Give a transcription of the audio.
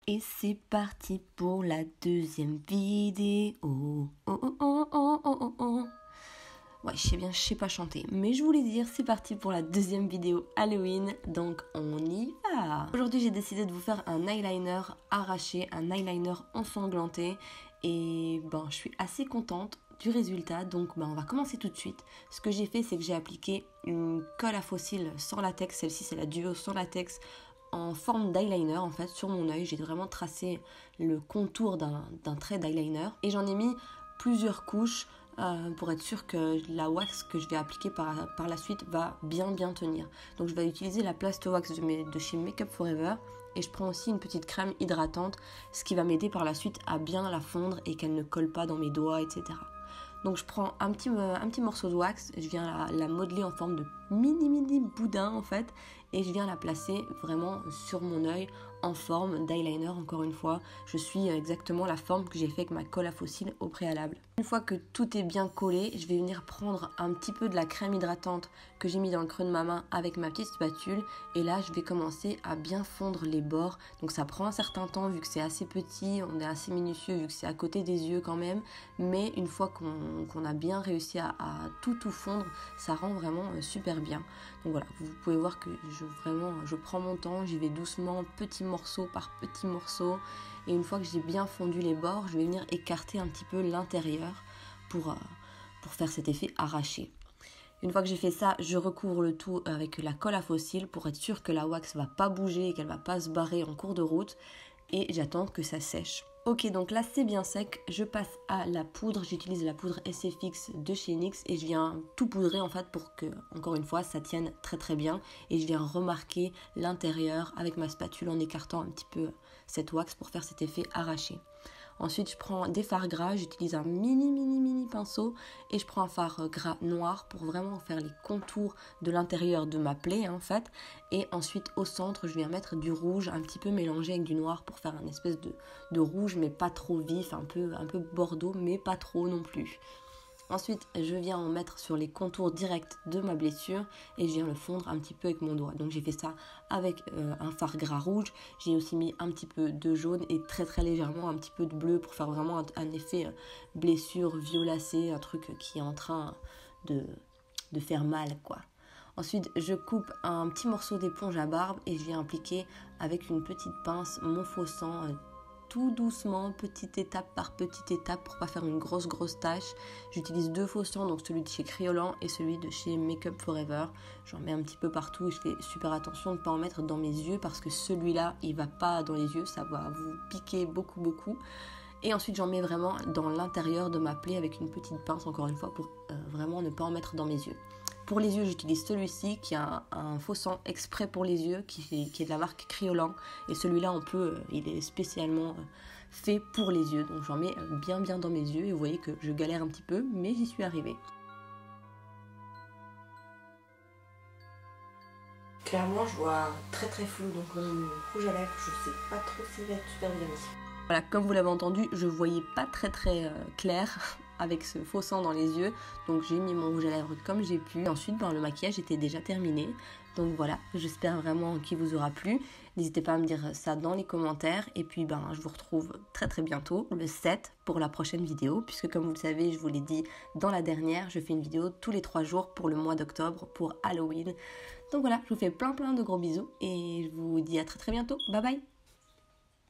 Et c'est parti pour la deuxième vidéo. Oh, oh, oh, oh, oh, oh, oh. Ouais, je sais pas chanter, mais je voulais dire, c'est parti pour la deuxième vidéo Halloween, donc on y va. Aujourd'hui, j'ai décidé de vous faire un eyeliner arraché, un eyeliner ensanglanté, et je suis assez contente du résultat, donc on va commencer tout de suite. Ce que j'ai fait, c'est que j'ai appliqué une colle à faux cils sans latex, celle-ci c'est la duo sans latex, en forme d'eyeliner en fait sur mon œil. J'ai vraiment tracé le contour d'un trait d'eyeliner et j'en ai mis plusieurs couches pour être sûr que la wax que je vais appliquer par la suite va bien tenir. Donc je vais utiliser la Plasto Wax de chez Makeup Forever et je prends aussi une petite crème hydratante, ce qui va m'aider par la suite à bien la fondre et qu'elle ne colle pas dans mes doigts, etc. Donc je prends un petit morceau de wax, je viens la modeler en forme de mini boudin en fait, et je viens la placer vraiment sur mon œil en forme d'eyeliner. Encore une fois, je suis exactement la forme que j'ai fait avec ma colle à faux cils au préalable. Une fois que tout est bien collé, je vais venir prendre un petit peu de la crème hydratante que j'ai mis dans le creux de ma main avec ma petite spatule, et là je vais commencer à bien fondre les bords. Donc ça prend un certain temps vu que c'est assez petit, on est assez minutieux vu que c'est à côté des yeux quand même, mais une fois qu'on a bien réussi à tout fondre, ça rend vraiment super bien. Donc voilà, vous pouvez voir que je prends mon temps, j'y vais doucement, petit morceau par petit morceau, et une fois que j'ai bien fondu les bords, je vais venir écarter un petit peu l'intérieur pour faire cet effet arraché. Une fois que j'ai fait ça, je recouvre le tout avec la colle à faux cils pour être sûr que la wax va pas bouger et qu'elle va pas se barrer en cours de route, et j'attends que ça sèche. Ok, donc là c'est bien sec, je passe à la poudre, j'utilise la poudre SFX de chez NYX et je viens tout poudrer en fait pour que, encore une fois, ça tienne très bien, et je viens remarquer l'intérieur avec ma spatule en écartant un petit peu cette wax pour faire cet effet arraché. Ensuite, je prends des fards gras, j'utilise un mini pinceau et je prends un fard gras noir pour vraiment faire les contours de l'intérieur de ma plaie en fait. Et ensuite, au centre, je viens mettre du rouge un petit peu mélangé avec du noir pour faire un espèce de rouge mais pas trop vif, un peu bordeaux mais pas trop non plus. Ensuite, je viens en mettre sur les contours directs de ma blessure et je viens le fondre un petit peu avec mon doigt. Donc j'ai fait ça avec un fard gras rouge. J'ai aussi mis un petit peu de jaune et très légèrement un petit peu de bleu pour faire vraiment un effet blessure violacée, un truc qui est en train de faire mal quoi. Ensuite, je coupe un petit morceau d'éponge à barbe et je viens appliquer avec une petite pince mon faux sang tout doucement, petite étape par petite étape pour pas faire une grosse tache. J'utilise deux faux sangs, donc celui de chez Kryolan et celui de chez Makeup Forever. J'en mets un petit peu partout et je fais super attention de ne pas en mettre dans mes yeux parce que celui-là, il va pas dans les yeux, ça va vous piquer beaucoup. Et ensuite, j'en mets vraiment dans l'intérieur de ma plaie avec une petite pince, encore une fois, pour vraiment ne pas en mettre dans mes yeux. Pour les yeux, j'utilise celui-ci qui a un faux sang exprès pour les yeux, qui est de la marque Kryolan. Et celui-là, il est spécialement fait pour les yeux. Donc j'en mets bien dans mes yeux et vous voyez que je galère un petit peu, mais j'y suis arrivée. Clairement, je vois très flou, donc mon rouge à lèvres, je sais pas trop s'il va être super bien mis. Voilà, comme vous l'avez entendu, je voyais pas très clair avec ce faux sang dans les yeux, donc j'ai mis mon rouge à lèvres comme j'ai pu. Ensuite, le maquillage était déjà terminé, donc voilà, j'espère vraiment qu'il vous aura plu. N'hésitez pas à me dire ça dans les commentaires, et puis je vous retrouve très bientôt, le 7, pour la prochaine vidéo, puisque comme vous le savez, je vous l'ai dit dans la dernière, je fais une vidéo tous les 3 jours pour le mois d'octobre, pour Halloween. Donc voilà, je vous fais plein de gros bisous, et je vous dis à très bientôt, bye bye.